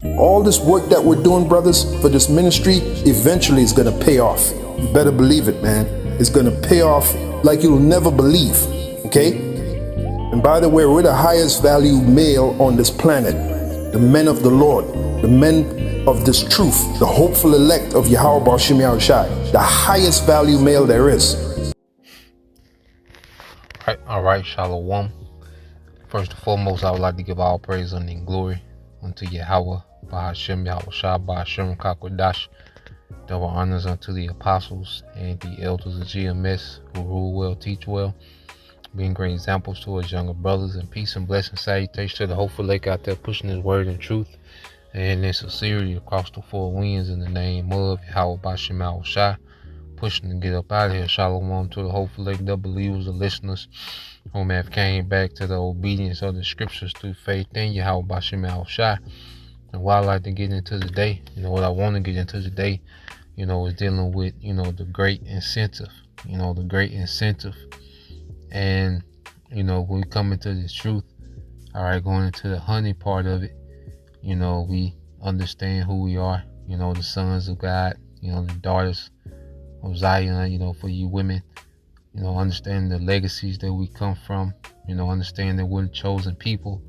All this work that we're doing, brothers, for this ministry, eventually is going to pay off. You better believe it, man. It's going to pay off like you'll never believe. Okay? And by the way, we're the highest value male on this planet. The men of the Lord. The men of this truth. The hopeful elect of Yahweh Bashim Yahushai. The highest value male there is. All right, Shalom. First and foremost, I would like to give all praise and glory unto Yahweh, Bahashem Yahushua, Bahashem Kakwadash. Double honors unto the apostles and the elders of GMS who rule well, teach well, being great examples to us younger brothers. And peace and blessing salutations to the hopeful lake out there pushing his word and truth and in sincerity across the four winds in the name of Yahweh Bahashem Yahushua. Pushing to get up out of here. Shalom to the hopeful lake, the believers, the listeners who have came back to the obedience of the scriptures through faith in Yahweh Bahashem Yahushua. And what I like to get into today, what I want to get into today, is dealing with, the great incentive, the great incentive. And, when we come into this truth, all right, going into the honey part of it, we understand who we are, the sons of God, the daughters of Zion, for you women, understand the legacies that we come from, understand that we're the chosen people,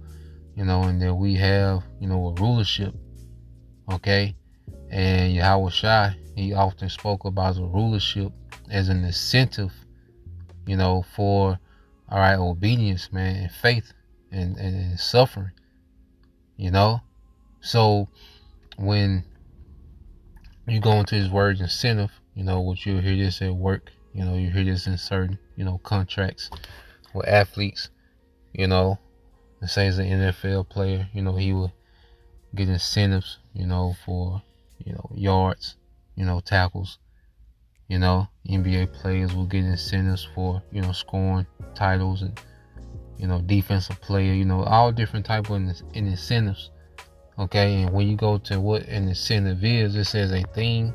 and that we have, a rulership, okay? And Yahweh Shai, he often spoke about the rulership as an incentive, for, all right, obedience, man, and faith and suffering, So when you go into his words incentive, what you'll hear this at work, you hear this in certain, contracts with athletes, let's say as an NFL player, he will get incentives, for, yards, tackles, NBA players will get incentives for, scoring titles and, defensive player, all different type of incentives. Okay. And when you go to what an incentive is, it says a thing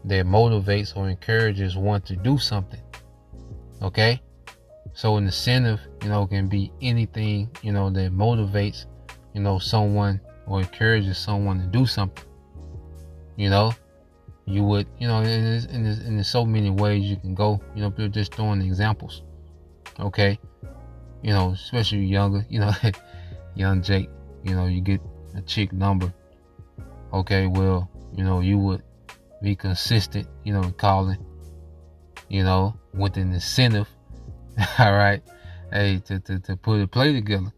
that motivates or encourages one to do something. Okay. So an incentive, can be anything, that motivates, someone or encourages someone to do something. You would, and there's so many ways you can go, just throwing examples. Okay. Especially younger, young Jake, you get a chick number. Okay. Well, you would be consistent, calling, with an incentive, all right, hey, to put a play together,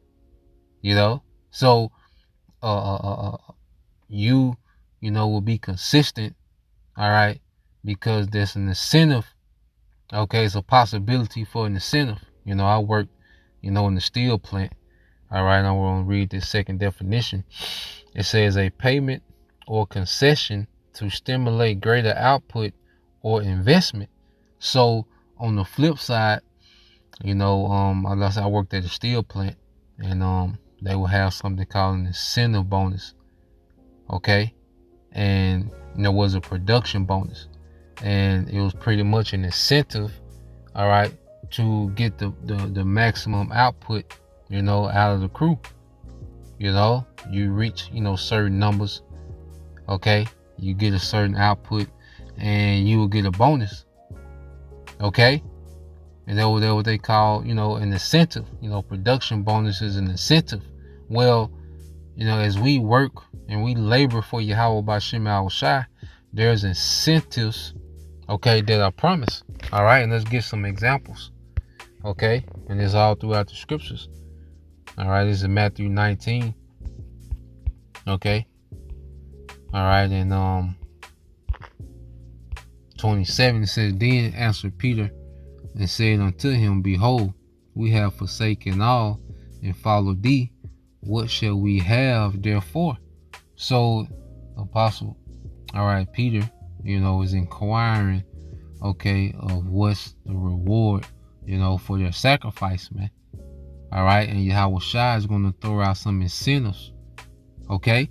so, you, will be consistent, all right, because there's an incentive, okay, it's a possibility for an incentive. I work, in the steel plant, all right, I'm going to read this second definition. It says a payment or concession to stimulate greater output or investment. So on the flip side, like I said, I worked at a steel plant, and they will have something called an incentive bonus. Okay. And there was a production bonus, and it was pretty much an incentive, all right, to get the maximum output, out of the crew. You reach, certain numbers, okay, you get a certain output and you will get a bonus. Okay. And that's what they call, an incentive. Production bonus is an incentive. Well, as we work and we labor for Yahweh Bahashem Yahushua, there's incentives, okay, that are promised. All right. And let's get some examples. Okay. And it's all throughout the scriptures. All right. This is Matthew 19. Okay. All right. And 27, it says, then answered Peter and said unto him, behold, we have forsaken all and followed thee. What shall we have therefore? So, Apostle, all right, Peter, is inquiring, okay, of what's the reward, for their sacrifice, man. All right. And Yahweh Shai is going to throw out some incentives. Okay.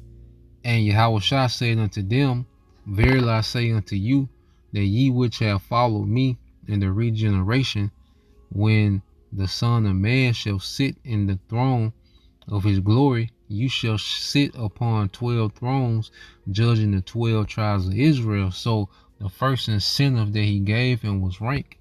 And Yahweh Shai said unto them, verily I say unto you, that ye which have followed me in the regeneration, when the Son of Man shall sit in the throne of his glory, you shall sit upon 12 thrones, judging the 12 tribes of Israel. So the first incentive that he gave him was rank.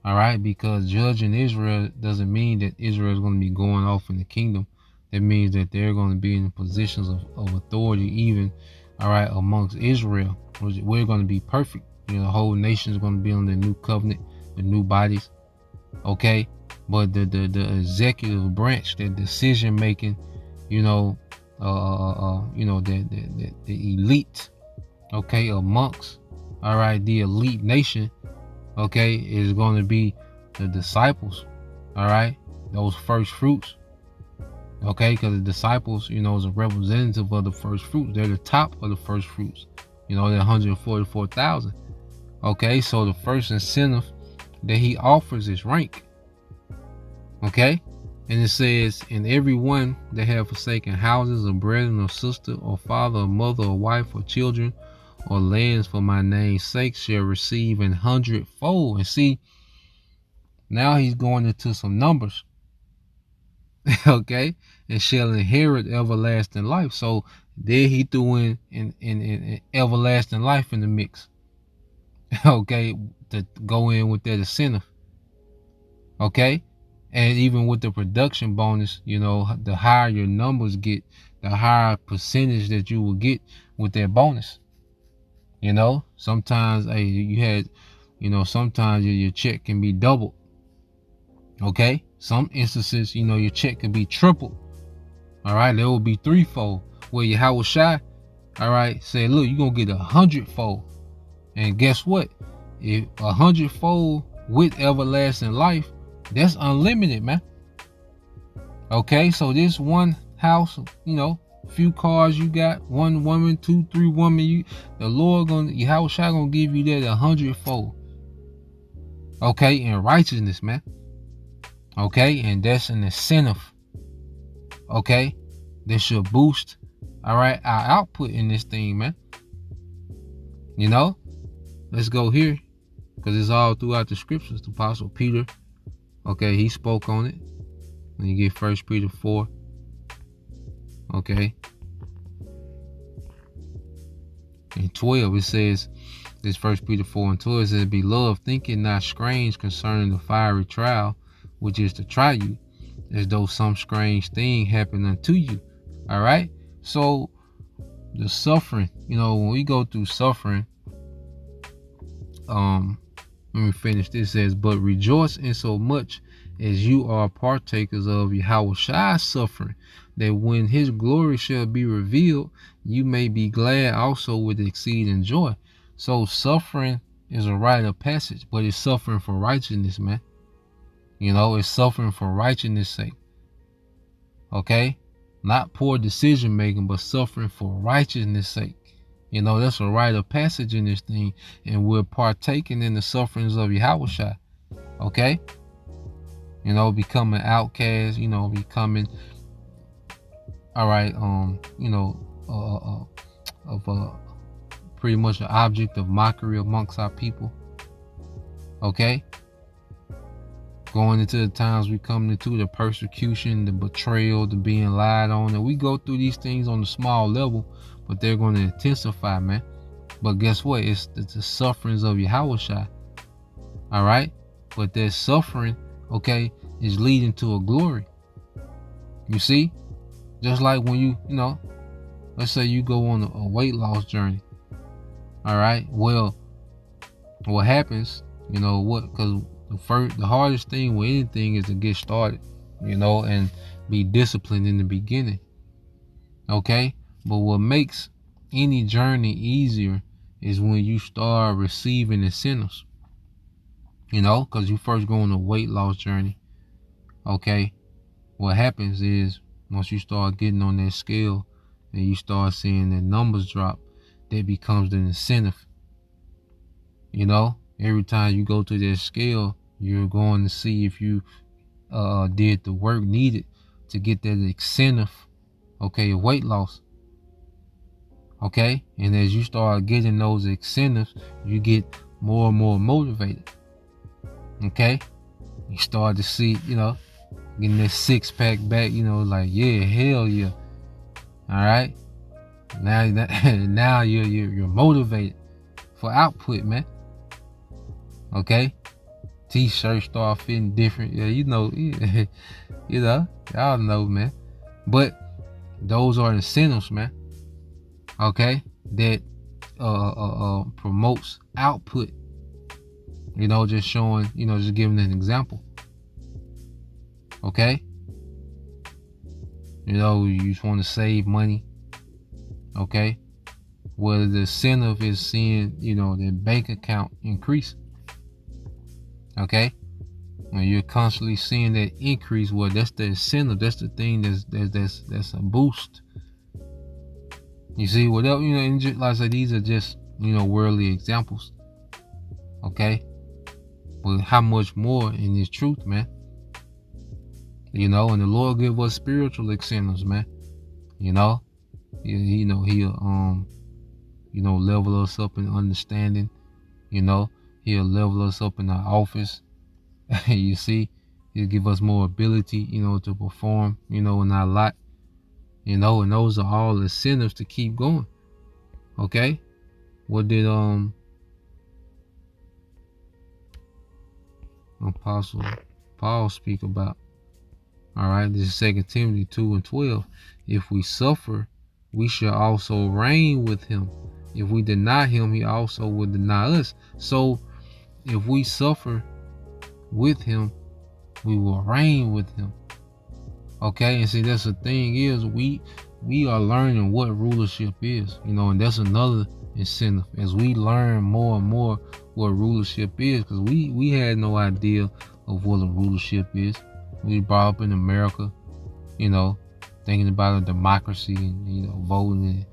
All right, because judging Israel doesn't mean that Israel is going to be going off in the kingdom. That means that they're going to be in positions of authority, even, all right, amongst Israel. We're going to be perfect. You know, the whole nation is going to be on the new covenant, the new bodies. Okay, but the executive branch, the decision making, you know, the elite, okay, amongst, all right, the elite nation, okay, is going to be the disciples, all right, those first fruits, okay, because the disciples, you know, is a representative of the first fruits. They're the top of the first fruits, you know, they're 144,000. Okay, so the first incentive that he offers is rank. Okay, and it says, and everyone that have forsaken houses or brethren or sister or father or mother or wife or children or lands for my name's sake shall receive 100-fold. And see, now he's going into some numbers. Okay, and shall inherit everlasting life. So there he threw in everlasting life in the mix. Okay, to go in with that incentive. Okay, and even with the production bonus, you know, the higher your numbers get, the higher percentage that you will get with that bonus. You know, sometimes, hey, you had, you know, sometimes your check can be doubled. Okay, some instances, you know, your check can be tripled. All right, there will be threefold. Where your house shy, all right, say, look, you're gonna get 100-fold. And guess what? If 100-fold with everlasting life, that's unlimited, man. Okay, so this one house, you know, few cars you got, one woman, 2, 3 women, the Lord your house shall gonna give you that 100-fold. Okay, in righteousness, man. Okay, and that's an incentive. Okay, that should boost, all right, our output in this thing, man. You know, let's go here, because it's all throughout the scriptures. The Apostle Peter, okay, he spoke on it. When you get 1 Peter 4, okay, and 12, it says, this 1 Peter 4 and 12 says, beloved, think it not strange concerning the fiery trial, which is to try you, as though some strange thing happened unto you. All right, so the suffering, you know, when we go through suffering, let me finish. This says, but rejoice in so much as you are partakers of Yahweh's suffering, that when his glory shall be revealed, you may be glad also with exceeding joy. So suffering is a rite of passage, but it's suffering for righteousness, man. You know, it's suffering for righteousness' sake. Okay, not poor decision making, but suffering for righteousness' sake. You know, that's a rite of passage in this thing, and we're partaking in the sufferings of Yahweh. Okay, you know, becoming outcast, you know, becoming, all right, you know, pretty much an object of mockery amongst our people. Okay, going into the times we come into, the persecution, the betrayal, the being lied on, and we go through these things on a small level, but they're going to intensify, man. But guess what? It's the sufferings of Yahweh. All right, but that suffering, okay, is leading to a glory. You see, just like when you know, let's say you go on a weight loss journey. All right, well, what happens, you know what? Because the hardest thing with anything is to get started, you know, and be disciplined in the beginning. Okay, but what makes any journey easier is when you start receiving incentives. You know, because you first go on a weight loss journey. Okay, what happens is once you start getting on that scale and you start seeing the numbers drop, that becomes the incentive. You know, every time you go to that scale, you're going to see if you did the work needed to get that incentive, okay, weight loss. Okay, and as you start getting those incentives, you get more and more motivated. Okay, you start to see, you know, getting that 6-pack back, you know, like, yeah, hell yeah. All right. Now you're motivated for output, man. Okay. T-shirts start fitting different. Yeah, you know, y'all know, man. But those are incentives, man. Okay, that promotes output. You know, just showing, just giving an example. Okay. You just want to save money. Okay. Whether the incentive is seeing, their bank account increase. Okay. When you're constantly seeing that increase, well, that's the incentive. That's the thing that's a boost. You see, whatever, and just, like I said, these are just, worldly examples. Okay. But how much more in this truth, man? And the Lord give us spiritual incentives, man. He'll level us up in understanding. He'll level us up in our office. You see, he'll give us more ability, to perform, in our lot. And those are all incentives to keep going. Okay? What did Apostle Paul speak about? All right, this is 2 Timothy 2:12. If we suffer, we shall also reign with him. If we deny him, he also will deny us. So if we suffer with him, we will reign with him. Okay, and see, that's the thing is we are learning what rulership is, and that's another incentive as we learn more and more what rulership is, because we had no idea of what a rulership is. We brought up in America, thinking about a democracy and voting,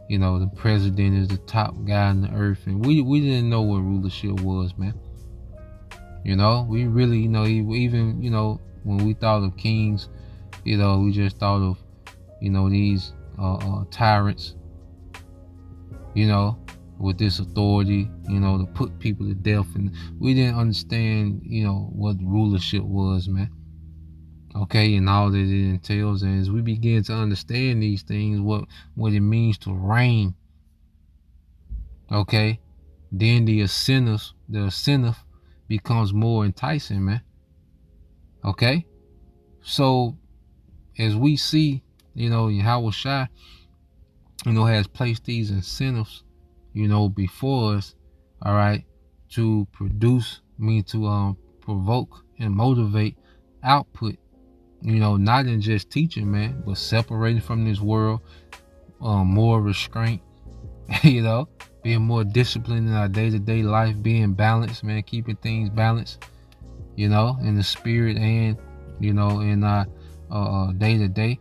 and the president is the top guy on the earth, and we didn't know what rulership was, man. We really, even when we thought of kings, we just thought of these tyrants, with this authority, to put people to death, and we didn't understand what rulership was, man. Okay, and all that it entails. And as we begin to understand these things, what it means to reign, okay, then the incentive becomes more enticing, man. Okay, so as we see, Yahweh Shai, has placed these incentives, before us, all right, to provoke and motivate output. Not in just teaching, man, but separating from this world, more restraint, being more disciplined in our day-to-day life, being balanced, man, keeping things balanced, in the spirit and, in our day-to-day.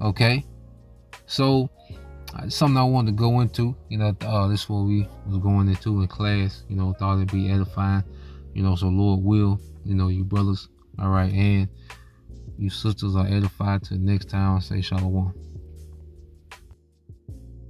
Okay, so something I wanted to go into, this is what we was going into in class, thought it'd be edifying, so Lord will, you brothers, all right, and you sisters are edified. Till next time, say shalom.